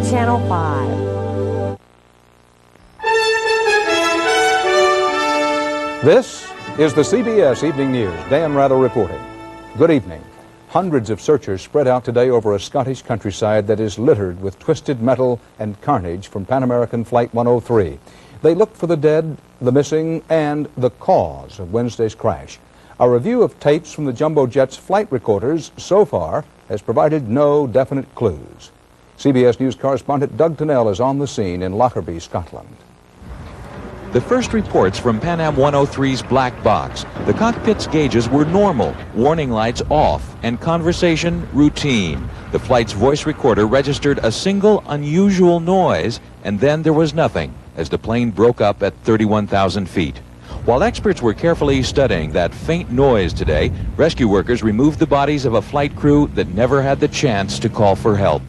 Channel 5. This is the CBS Evening News. Dan Rather reporting. Good evening. Hundreds of searchers spread out today over a Scottish countryside that is littered with twisted metal and carnage from Pan American Flight 103. They look for the dead, the missing, and the cause of Wednesday's crash. A review of tapes from the jumbo jet's flight recorders so far has provided no definite clues. CBS News correspondent Doug Tennell is on the scene in Lockerbie, Scotland. The first reports from Pan Am 103's black box. The cockpit's gauges were normal, warning lights off, and conversation routine. The flight's voice recorder registered a single unusual noise, and then there was nothing as the plane broke up at 31,000 feet. While experts were carefully studying that faint noise today, rescue workers removed the bodies of a flight crew that never had the chance to call for help.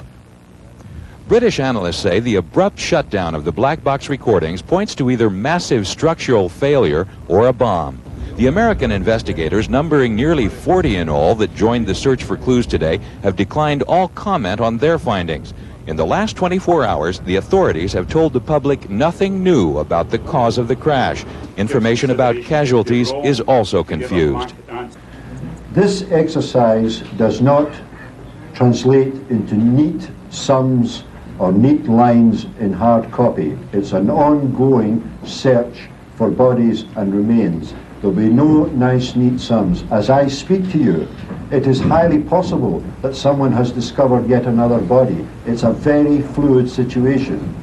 British analysts say the abrupt shutdown of the black box recordings points to either massive structural failure or a bomb. The American investigators, numbering nearly 40 in all that joined the search for clues today, have declined all comment on their findings. In the last 24 hours, the authorities have told the public nothing new about the cause of the crash. Information about casualties is also confused. This exercise does not translate into neat sums or neat lines in hard copy. It's an ongoing search for bodies and remains. There'll be no nice, neat sums. As I speak to you, it is highly possible that someone has discovered yet another body. It's a very fluid situation.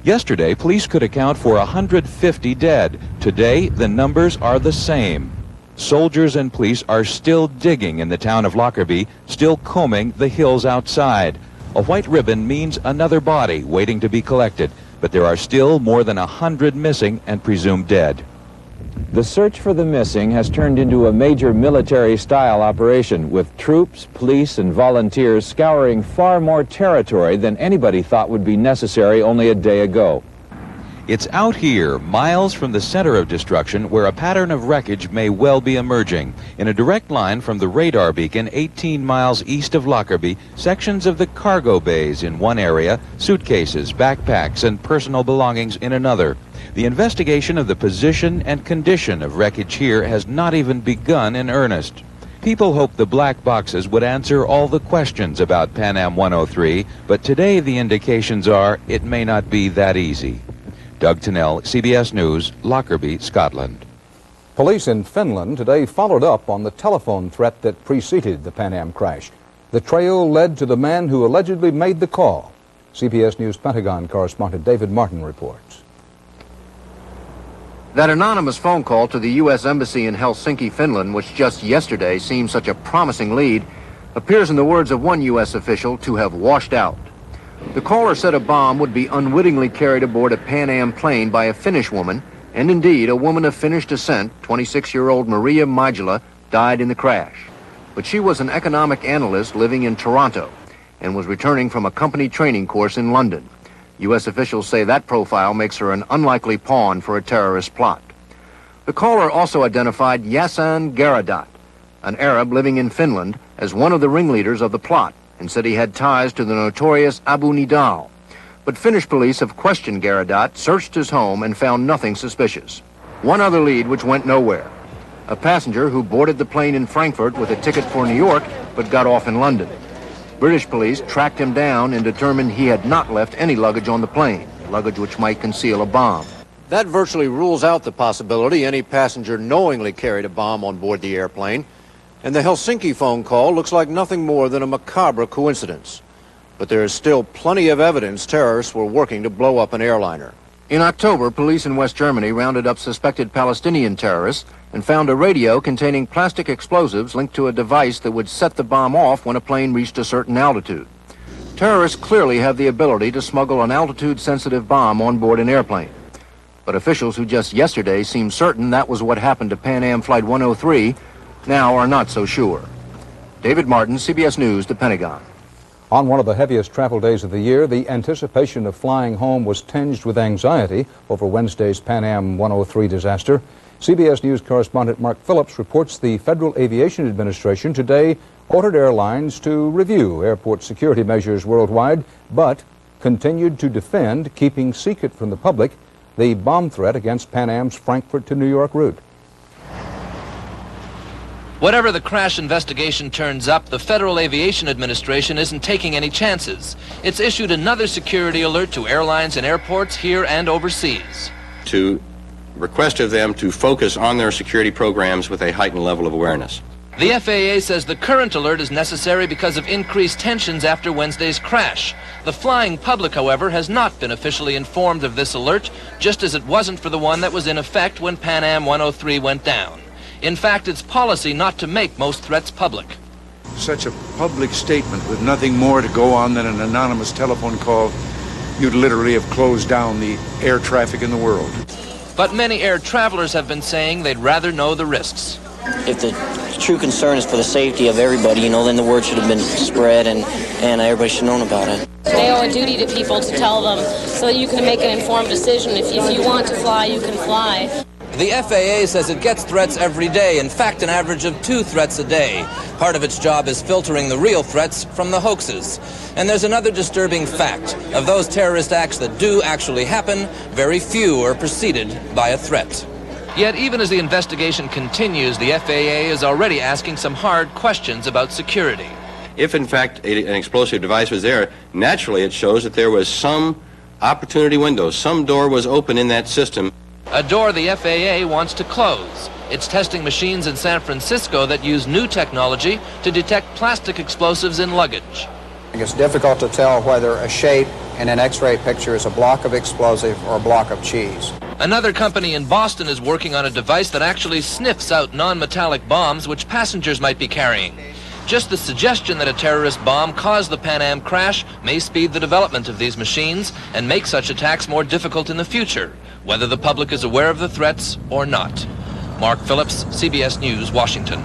Yesterday, police could account for 150 dead. Today, the numbers are the same. Soldiers and police are still digging in the town of Lockerbie, still combing the hills outside. A white ribbon means another body waiting to be collected, but there are still more than 100 missing and presumed dead. The search for the missing has turned into a major military-style operation, with troops, police, and volunteers scouring far more territory than anybody thought would be necessary only a day ago. It's out here, miles from the center of destruction, where a pattern of wreckage may well be emerging. In a direct line from the radar beacon 18 miles east of Lockerbie, sections of the cargo bays in one area, suitcases, backpacks, and personal belongings in another. The investigation of the position and condition of wreckage here has not even begun in earnest. People hoped the black boxes would answer all the questions about Pan Am 103, but today the indications are it may not be that easy. Doug Tennell, CBS News, Lockerbie, Scotland. Police in Finland today followed up on the telephone threat that preceded the Pan Am crash. The trail led to the man who allegedly made the call. CBS News Pentagon correspondent David Martin reports. That anonymous phone call to the U.S. Embassy in Helsinki, Finland, which just yesterday seemed such a promising lead, appears in the words of one U.S. official to have washed out. The caller said a bomb would be unwittingly carried aboard a Pan Am plane by a Finnish woman, and indeed a woman of Finnish descent, 26-year-old Maria Majula, died in the crash. But she was an economic analyst living in Toronto and was returning from a company training course in London. U.S. officials say that profile makes her an unlikely pawn for a terrorist plot. The caller also identified Yasan Garadat, an Arab living in Finland, as one of the ringleaders of the plot, and said he had ties to the notorious Abu Nidal. But Finnish police have questioned Garadat, searched his home, and found nothing suspicious. One other lead which went nowhere: a passenger who boarded the plane in Frankfurt with a ticket for New York, but got off in London. British police tracked him down and determined he had not left any luggage on the plane, luggage which might conceal a bomb. That virtually rules out the possibility any passenger knowingly carried a bomb on board the airplane. And the Helsinki phone call looks like nothing more than a macabre coincidence. But there is still plenty of evidence terrorists were working to blow up an airliner. In October, police in West Germany rounded up suspected Palestinian terrorists and found a radio containing plastic explosives linked to a device that would set the bomb off when a plane reached a certain altitude. Terrorists clearly have the ability to smuggle an altitude-sensitive bomb on board an airplane. But officials who just yesterday seemed certain that was what happened to Pan Am Flight 103 now are not so sure. David Martin, CBS News, the Pentagon. On one of the heaviest travel days of the year, the anticipation of flying home was tinged with anxiety over Wednesday's Pan Am 103 disaster. CBS News correspondent Mark Phillips reports the Federal Aviation Administration today ordered airlines to review airport security measures worldwide, but continued to defend, keeping secret from the public, the bomb threat against Pan Am's Frankfurt to New York route. Whatever the crash investigation turns up, the Federal Aviation Administration isn't taking any chances. It's issued another security alert to airlines and airports here and overseas. To request of them to focus on their security programs with a heightened level of awareness. The FAA says the current alert is necessary because of increased tensions after Wednesday's crash. The flying public, however, has not been officially informed of this alert, just as it wasn't for the one that was in effect when Pan Am 103 went down. In fact, it's policy not to make most threats public. Such a public statement with nothing more to go on than an anonymous telephone call, you'd literally have closed down the air traffic in the world. But many air travelers have been saying they'd rather know the risks. If the true concern is for the safety of everybody, then the word should have been spread and everybody should have known about it. They owe a duty to people to tell them so that you can make an informed decision. If you want to fly, you can fly. The FAA says it gets threats every day, in fact an average of 2 threats a day. Part of its job is filtering the real threats from the hoaxes. And there's another disturbing fact. Of those terrorist acts that do actually happen, very few are preceded by a threat. Yet even as the investigation continues, the FAA is already asking some hard questions about security. If in fact an explosive device was there, naturally it shows that there was some opportunity window, some door was open in that system. A door the FAA wants to close. It's testing machines in San Francisco that use new technology to detect plastic explosives in luggage. It's difficult to tell whether a shape in an X-ray picture is a block of explosive or a block of cheese. Another company in Boston is working on a device that actually sniffs out non-metallic bombs which passengers might be carrying. Just the suggestion that a terrorist bomb caused the Pan Am crash may speed the development of these machines and make such attacks more difficult in the future, whether the public is aware of the threats or not. Mark Phillips, CBS News, Washington.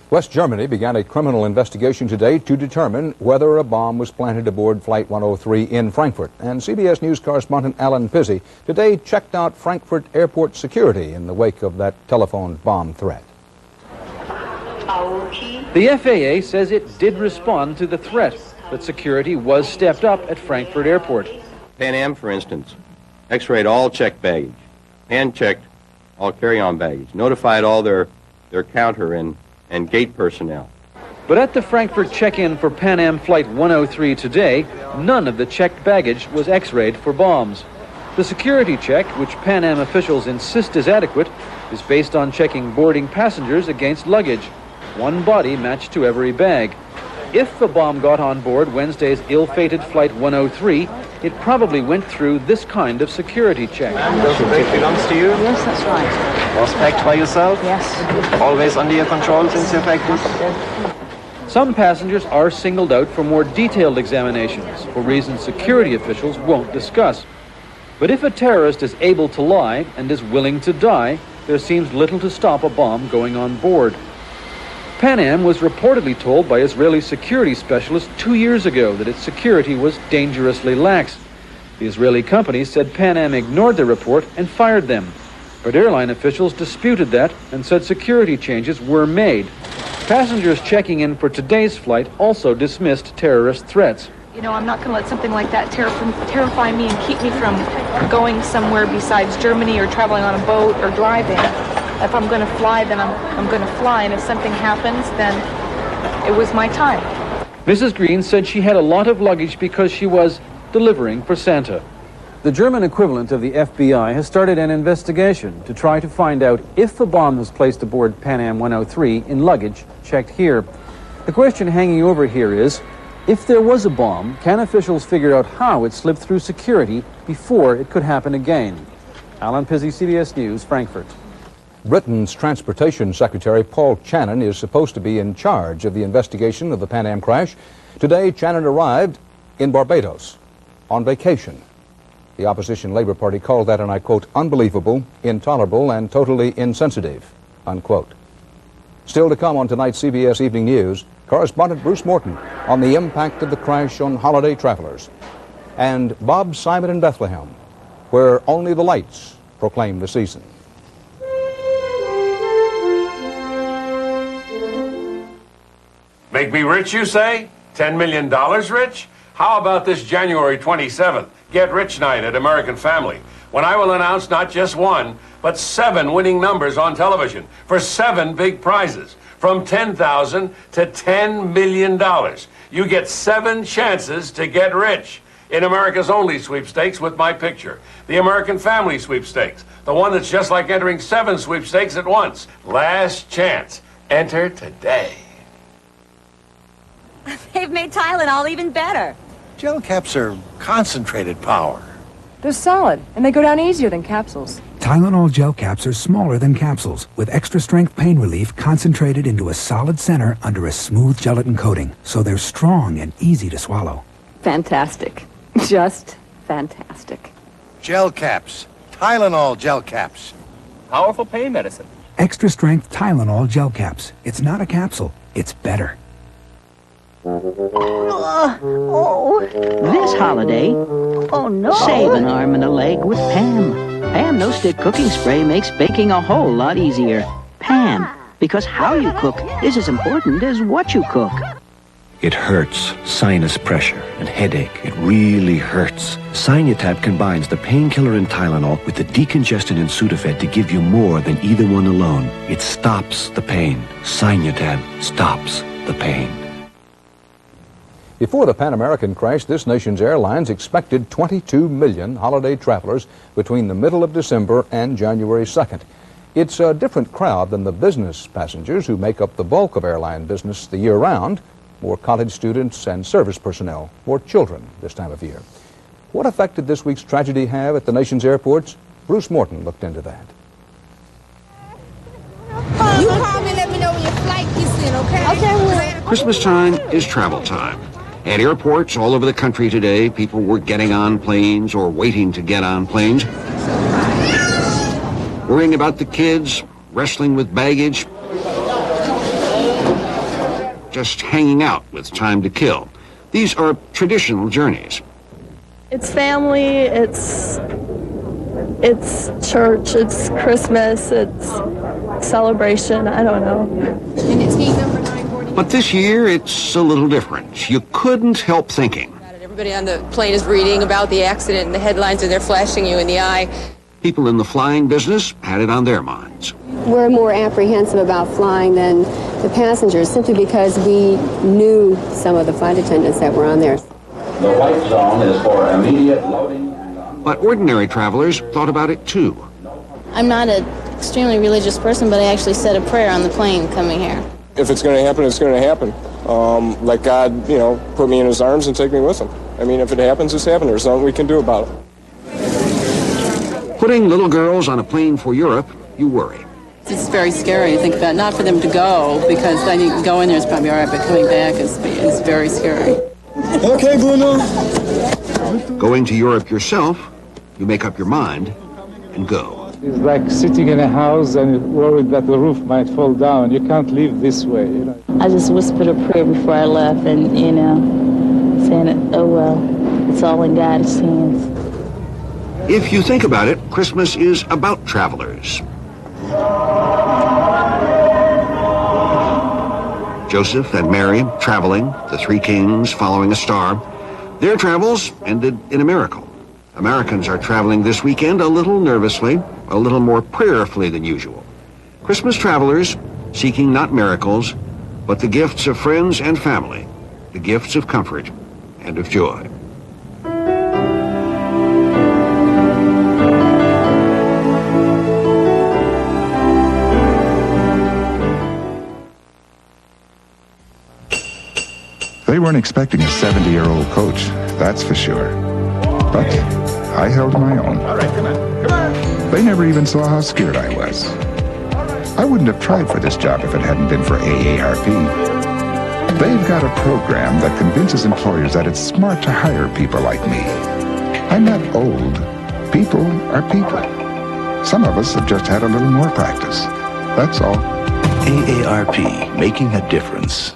West Germany began a criminal investigation today to determine whether a bomb was planted aboard Flight 103 in Frankfurt. And CBS News correspondent Alan Pizzi today checked out Frankfurt airport security in the wake of that telephone bomb threat. The FAA says it did respond to the threat, but security was stepped up at Frankfurt Airport. Pan Am, for instance, X-rayed all checked baggage, hand-checked all carry-on baggage, notified all their counter and gate personnel. But at the Frankfurt check-in for Pan Am Flight 103 today, none of the checked baggage was X-rayed for bombs. The security check, which Pan Am officials insist is adequate, is based on checking boarding passengers against luggage. One body matched to every bag. If the bomb got on board Wednesday's ill-fated Flight 103, it probably went through this kind of security check. Does the bag belongs to you? Yes, that's right. Was packed by yourself? Yes. Always under your control since you packed it? Some passengers are singled out for more detailed examinations, for reasons security officials won't discuss. But if a terrorist is able to lie and is willing to die, there seems little to stop a bomb going on board. Pan Am was reportedly told by Israeli security specialists 2 years ago that its security was dangerously lax. The Israeli company said Pan Am ignored the report and fired them. But airline officials disputed that and said security changes were made. Passengers checking in for today's flight also dismissed terrorist threats. I'm not going to let something like that terrify me and keep me from going somewhere besides Germany or traveling on a boat or driving. If I'm going to fly, then I'm going to fly, and if something happens, then it was my time. Mrs. Green said she had a lot of luggage because she was delivering for Santa. The German equivalent of the FBI has started an investigation to try to find out if the bomb was placed aboard Pan Am 103 in luggage checked here. The question hanging over here is, if there was a bomb, can officials figure out how it slipped through security before it could happen again? Alan Pizzi, CBS News, Frankfurt. Britain's Transportation Secretary Paul Channon is supposed to be in charge of the investigation of the Pan Am crash. Today, Channon arrived in Barbados on vacation. The opposition Labour Party called that, and I quote, unbelievable, intolerable, and totally insensitive, unquote. Still to come on tonight's CBS Evening News, correspondent Bruce Morton on the impact of the crash on holiday travelers. And Bob Simon in Bethlehem, where only the lights proclaim the season. Make me rich, you say? $10 million rich? How about this January 27th, Get Rich Night at American Family, when I will announce not just one, but 7 winning numbers on television for 7 big prizes, from $10,000 to $10 million. You get 7 chances to get rich in America's only sweepstakes with my picture, the American Family Sweepstakes, the one that's just like entering 7 sweepstakes at once. Last chance. Enter today. They've made Tylenol even better. Gel caps are concentrated power. They're solid, and they go down easier than capsules. Tylenol gel caps are smaller than capsules, with extra-strength pain relief concentrated into a solid center under a smooth gelatin coating, so they're strong and easy to swallow. Fantastic. Just fantastic. Gel caps. Tylenol gel caps. Powerful pain medicine. Extra-strength Tylenol gel caps. It's not a capsule. It's better. This holiday, save an arm and a leg with Pam. Pam No-Stick Cooking Spray makes baking a whole lot easier. Pam, because how you cook is as important as what you cook. It hurts. Sinus pressure and headache. It really hurts. Sinutab combines the painkiller in Tylenol with the decongestant in Sudafed to give you more than either one alone. It stops the pain. Sinutab stops the pain. Before the Pan American crash, this nation's airlines expected 22 million holiday travelers between the middle of December and January 2nd. It's a different crowd than the business passengers who make up the bulk of airline business the year round. More college students and service personnel, more children this time of year. What effect did this week's tragedy have at the nation's airports? Bruce Morton looked into that. You call me, let me know when your flight gets in, okay? Okay. Christmas time is travel time. At airports all over the country today, people were getting on planes or waiting to get on planes, worrying about the kids, wrestling with baggage, just hanging out with time to kill. These are traditional journeys. It's family, it's church, it's Christmas, it's celebration, I don't know. And it's gate number 940. But this year, it's a little different. You couldn't help thinking. Everybody on the plane is reading about the accident and the headlines, and they're flashing you in the eye. People in the flying business had it on their minds. We're more apprehensive about flying than the passengers, simply because we knew some of the flight attendants that were on there. The white zone is for immediate loading. But ordinary travelers thought about it too. I'm not an extremely religious person, but I actually said a prayer on the plane coming here. If it's going to happen, it's going to happen. Let God, put me in his arms and take me with him. I mean, if it happens, it's happened. There's nothing we can do about it. Putting little girls on a plane for Europe, you worry. It's very scary to think about, not for them to go, because then you can go in there, it's probably all right, but coming back is very scary. Okay, Bruno. Going to Europe yourself, you make up your mind and go. It's like sitting in a house and worried that the roof might fall down. You can't live this way, I just whispered a prayer before I left and, saying, oh, well, it's all in God's hands. If you think about it, Christmas is about travelers. Joseph and Mary traveling, the 3 kings following a star. Their travels ended in a miracle. Americans are traveling this weekend a little nervously, a little more prayerfully than usual. Christmas travelers seeking not miracles, but the gifts of friends and family, the gifts of comfort and of joy. They weren't expecting a 70-year-old coach, that's for sure. But I held my own. All right, come on. They never even saw how scared I was. I wouldn't have tried for this job if it hadn't been for AARP. They've got a program that convinces employers that it's smart to hire people like me. I'm not old. People are people. Some of us have just had a little more practice. That's all. AARP, making a difference.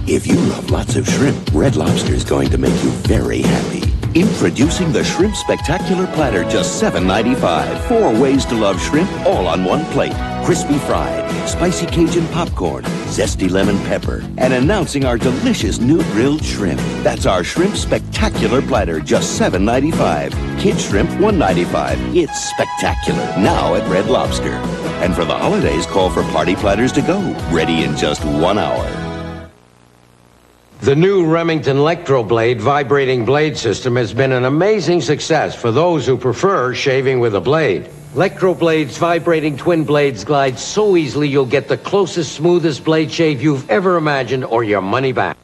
If you love lots of shrimp, Red Lobster is going to make you very happy. Introducing the Shrimp Spectacular Platter, just $7.95. 4 ways to love shrimp, all on one plate. Crispy fried, spicy Cajun popcorn, zesty lemon pepper, and announcing our delicious new grilled shrimp. That's our Shrimp Spectacular Platter, just $7.95. Kid shrimp, $1.95. It's spectacular, now at Red Lobster. And for the holidays, call for party platters to go, ready in just 1 hour. The new Remington Electroblade vibrating blade system has been an amazing success for those who prefer shaving with a blade. Electroblade's vibrating twin blades glide so easily you'll get the closest, smoothest blade shave you've ever imagined or your money back.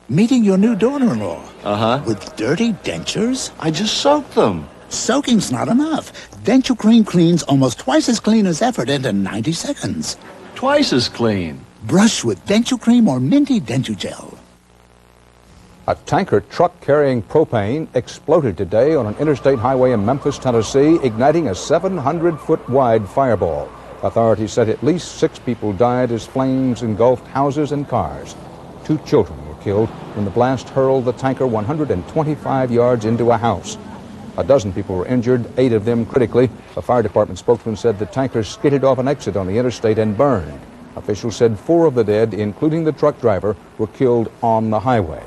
Meeting your new daughter-in-law. Uh-huh. With dirty dentures? I just soaked them. Soaking's not enough. Denture Cream cleans almost twice as clean as effort into 90 seconds. Twice as clean. Brush with Denture Cream or Minty Denture Gel. A tanker truck carrying propane exploded today on an interstate highway in Memphis, Tennessee, igniting a 700-foot-wide fireball. Authorities said at least 6 people died as flames engulfed houses and cars. 2 children were killed when the blast hurled the tanker 125 yards into a house. A dozen people were injured, 8 of them critically. A fire department spokesman said the tanker skidded off an exit on the interstate and burned. Officials said 4 of the dead, including the truck driver, were killed on the highway.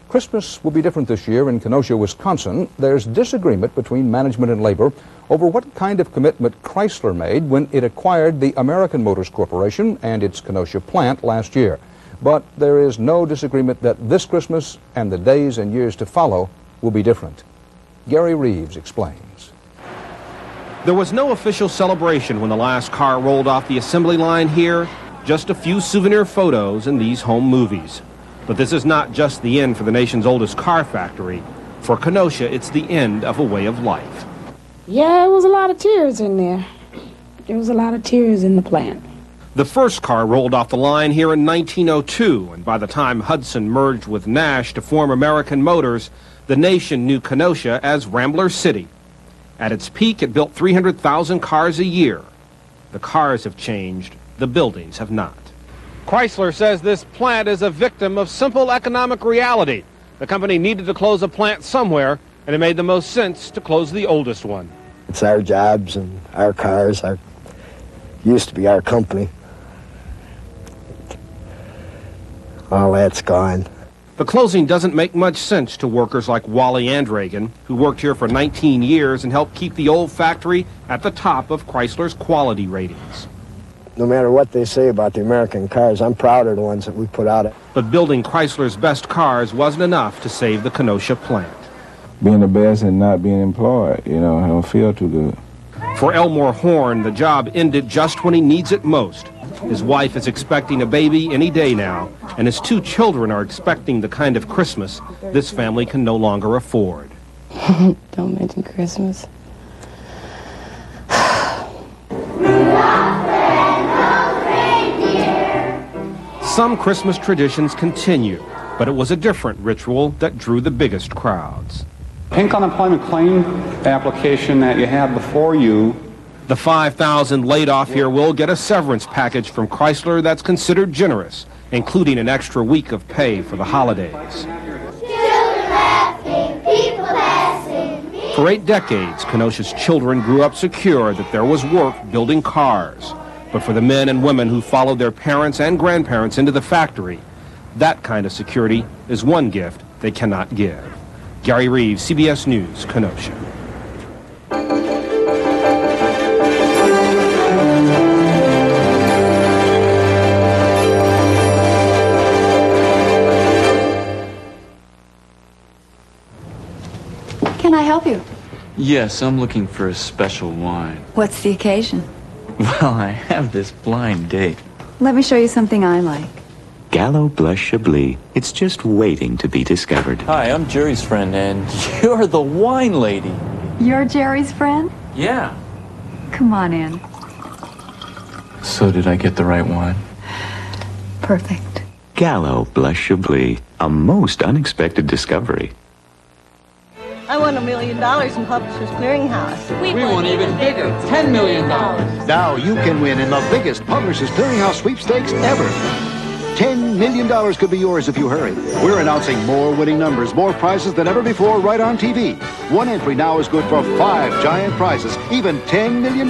Christmas will be different this year in Kenosha, Wisconsin. There's disagreement between management and labor over what kind of commitment Chrysler made when it acquired the American Motors Corporation and its Kenosha plant last year. But there is no disagreement that this Christmas and the days and years to follow will be different. Gary Reeves explains. There was no official celebration when the last car rolled off the assembly line here. Just a few souvenir photos and these home movies. But this is not just the end for the nation's oldest car factory. For Kenosha, it's the end of a way of life. Yeah, it was a lot of tears in there. There was a lot of tears in the plant. The first car rolled off the line here in 1902, and by the time Hudson merged with Nash to form American Motors, the nation knew Kenosha as Rambler City. At its peak, it built 300,000 cars a year. The cars have changed, the buildings have not. Chrysler says this plant is a victim of simple economic reality. The company needed to close a plant somewhere, and it made the most sense to close the oldest one. It's our jobs and our cars. Used to be our company. All that's gone. The closing doesn't make much sense to workers like Wally Andragan, who worked here for 19 years and helped keep the old factory at the top of Chrysler's quality ratings. No matter what they say about the American cars, I'm proud of the ones that we put out. But building Chrysler's best cars wasn't enough to save the Kenosha plant. Being the best and not being employed, I don't feel too good. For Elmore Horn, the job ended just when he needs it most. His wife is expecting a baby any day now, and his 2 children are expecting the kind of Christmas this family can no longer afford. Don't mention Christmas. Some Christmas traditions continue, but it was a different ritual that drew the biggest crowds. Pink unemployment claim application that you had before you. The 5,000 laid off here will get a severance package from Chrysler that's considered generous, including an extra week of pay for the holidays. For 8 decades, Kenosha's children grew up secure that there was work building cars. But for the men and women who followed their parents and grandparents into the factory, that kind of security is one gift they cannot give. Gary Reeves, CBS News, Kenosha. Can I help you? Yes, I'm looking for a special wine. What's the occasion? Well, I have this blind date. Let me show you something I like. Gallo Blush Chablis. It's just waiting to be discovered. Hi, I'm Jerry's friend, and you're the wine lady. You're Jerry's friend? Yeah. Come on in. So did I get the right wine? Perfect. Gallo Blush Chablis. A most unexpected discovery. I won $1 million in Publishers Clearinghouse. We won even bigger, $10 million. Now you can win in the biggest Publishers Clearinghouse sweepstakes ever. $10 million could be yours if you hurry. We're announcing more winning numbers, more prizes than ever before right on TV. One entry now is good for 5 giant prizes, even $10 million,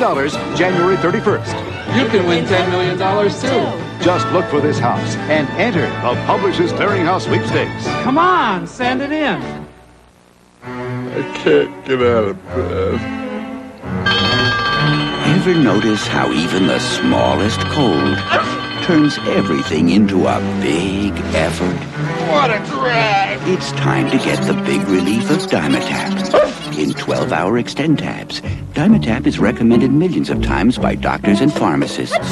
January 31st. You can win $10 million too. Just look for this house and enter the Publishers Clearinghouse Sweepstakes. Come on, send it in. I can't get out of bed. Ever notice how even the smallest cold turns everything into a big effort? What a drag! It's time to get the big relief of Dimetap. In 12-hour extend tabs, Dimetap is recommended millions of times by doctors and pharmacists.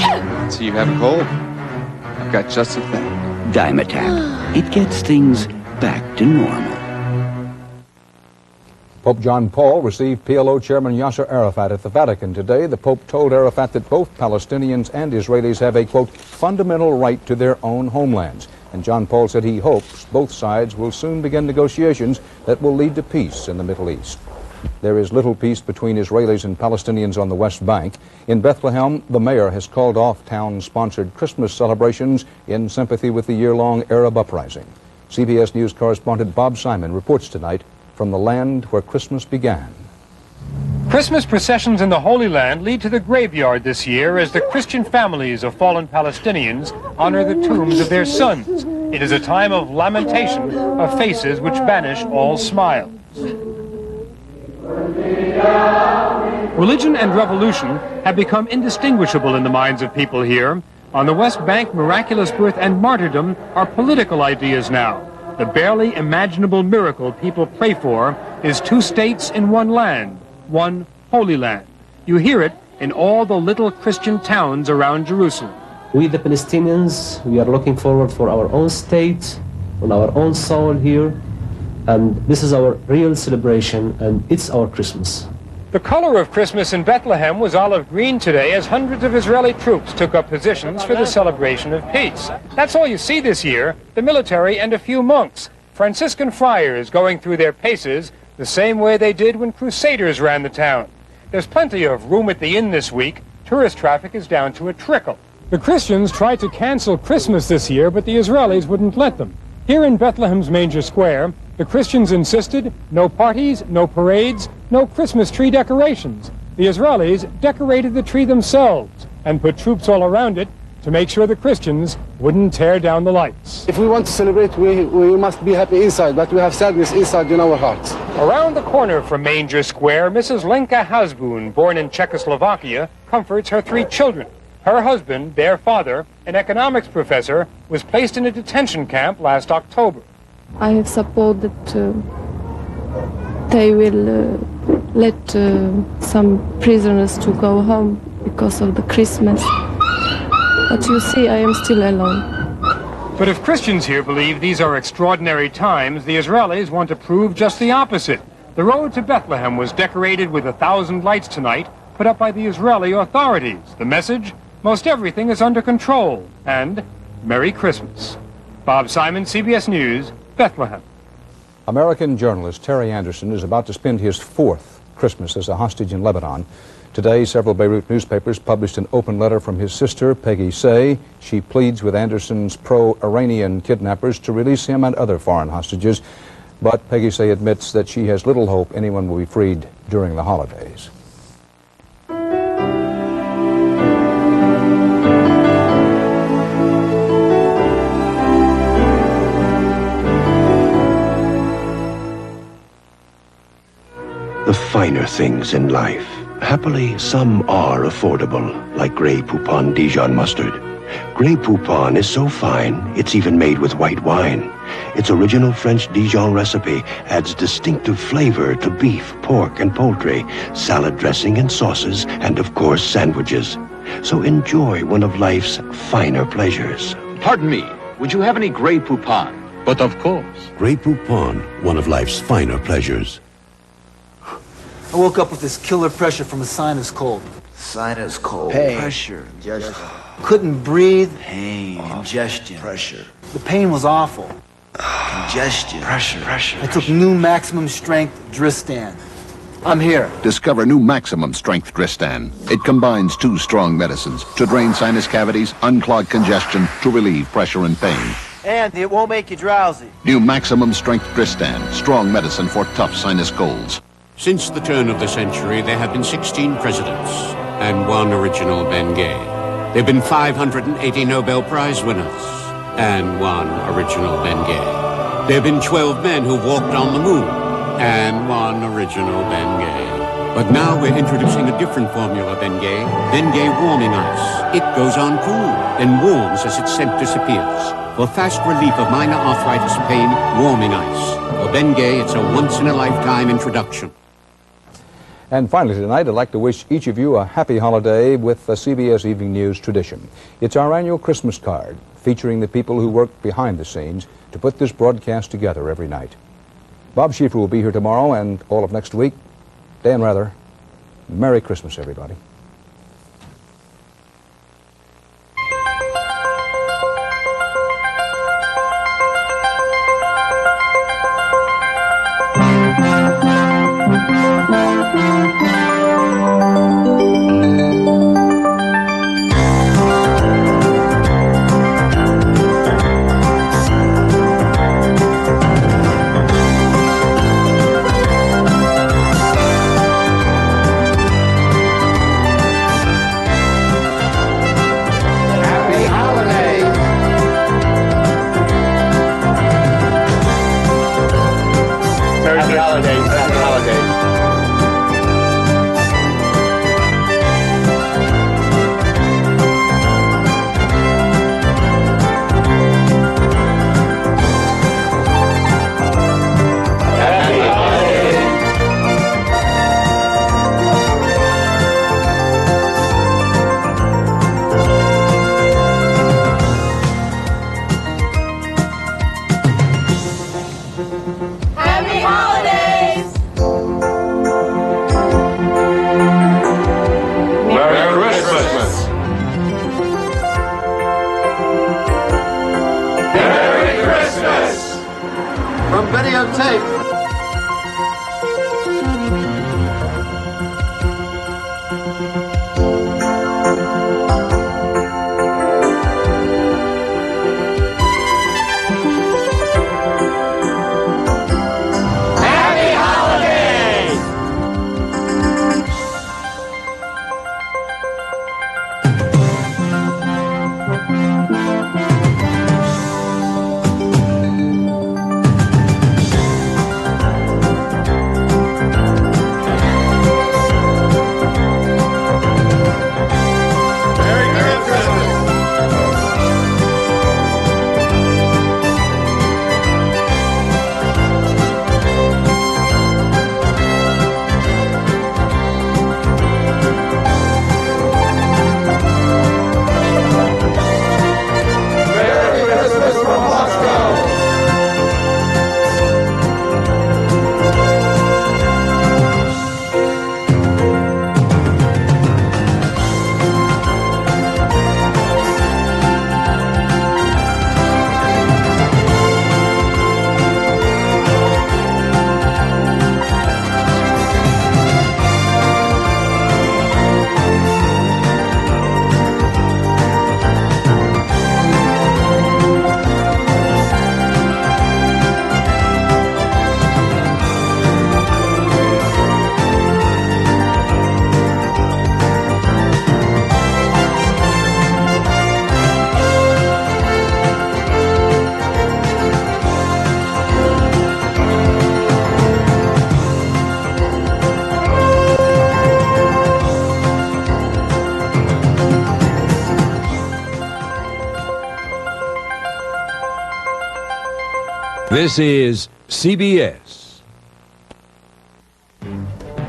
So you have a cold? I've got just the thing. Dimetap. It gets things back to normal. Pope John Paul received PLO Chairman Yasser Arafat at the Vatican today. The Pope told Arafat that both Palestinians and Israelis have a, quote, fundamental right to their own homelands. And John Paul said he hopes both sides will soon begin negotiations that will lead to peace in the Middle East. There is little peace between Israelis and Palestinians on the West Bank. In Bethlehem, the mayor has called off town-sponsored Christmas celebrations in sympathy with the year-long Arab uprising. CBS News correspondent Bob Simon reports tonight from the land where Christmas began. Christmas processions in the Holy Land lead to the graveyard this year as the Christian families of fallen Palestinians honor the tombs of their sons. It is a time of lamentation of faces which banish all smiles. Religion and revolution have become indistinguishable in the minds of people here. On the West Bank, miraculous birth and martyrdom are political ideas now. The barely imaginable miracle people pray for is 2 states in one land, one Holy Land. You hear it in all the little Christian towns around Jerusalem. We, the Palestinians, we are looking forward for our own state, on our own soil here, and this is our real celebration, and it's our Christmas. The color of Christmas in Bethlehem was olive green today as hundreds of Israeli troops took up positions for the celebration of peace. That's all you see this year, the military and a few monks, Franciscan friars going through their paces the same way they did when crusaders ran the town. There's plenty of room at the inn this week. Tourist traffic is down to a trickle. The Christians tried to cancel Christmas this year, but the Israelis wouldn't let them. Here in Bethlehem's Manger Square, the Christians insisted no parties, no parades, no Christmas tree decorations. The Israelis decorated the tree themselves and put troops all around it to make sure the Christians wouldn't tear down the lights. If we want to celebrate, we must be happy inside, but we have sadness inside in our hearts. Around the corner from Manger Square, Mrs. Lenka Hasbun, born in Czechoslovakia, comforts her 3 children. Her husband, their father, an economics professor, was placed in a detention camp last October. I have support that they will let some prisoners to go home because of the Christmas. But you see, I am still alone. But if Christians here believe these are extraordinary times, the Israelis want to prove just the opposite. The road to Bethlehem was decorated with 1,000 lights tonight, put up by the Israeli authorities. The message? Most everything is under control. And Merry Christmas. Bob Simon, CBS News, Bethlehem. American journalist Terry Anderson is about to spend his 4th Christmas as a hostage in Lebanon. Today, several Beirut newspapers published an open letter from his sister, Peggy Say. She pleads with Anderson's pro-Iranian kidnappers to release him and other foreign hostages. But Peggy Say admits that she has little hope anyone will be freed during the holidays. The finer things in life. Happily, some are affordable, like Grey Poupon Dijon mustard. Grey Poupon is so fine, it's even made with white wine. Its original French Dijon recipe adds distinctive flavor to beef, pork, and poultry, salad dressing and sauces, and of course, sandwiches. So enjoy one of life's finer pleasures. Pardon me, would you have any Grey Poupon? But of course. Grey Poupon, one of life's finer pleasures. I woke up with this killer pressure from a sinus cold. Sinus cold. Pain. Pressure. Congestion. Couldn't breathe. Pain. Congestion. Pressure. The pain was awful. Congestion. Pressure. I took new maximum strength Dristan. I'm here. Discover new maximum strength Dristan. It combines 2 strong medicines to drain sinus cavities, unclog congestion, to relieve pressure and pain. And it won't make you drowsy. New maximum strength Dristan. Strong medicine for tough sinus colds. Since the turn of the century, there have been 16 presidents and 1 original Bengay. There have been 580 Nobel Prize winners and 1 original Bengay. There have been 12 men who walked on the moon and 1 original Bengay. But now we're introducing a different formula Bengay, Bengay warming ice. It goes on cool, then warms as its scent disappears. For fast relief of minor arthritis pain, warming ice. For Bengay, it's a once-in-a-lifetime introduction. And finally tonight, I'd like to wish each of you a happy holiday with the CBS Evening News tradition. It's our annual Christmas card, featuring the people who work behind the scenes to put this broadcast together every night. Bob Schieffer will be here tomorrow and all of next week. Dan Rather, Merry Christmas, everybody. This is CBS.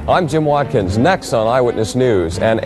I'm Jim Watkins. Next on Eyewitness News, an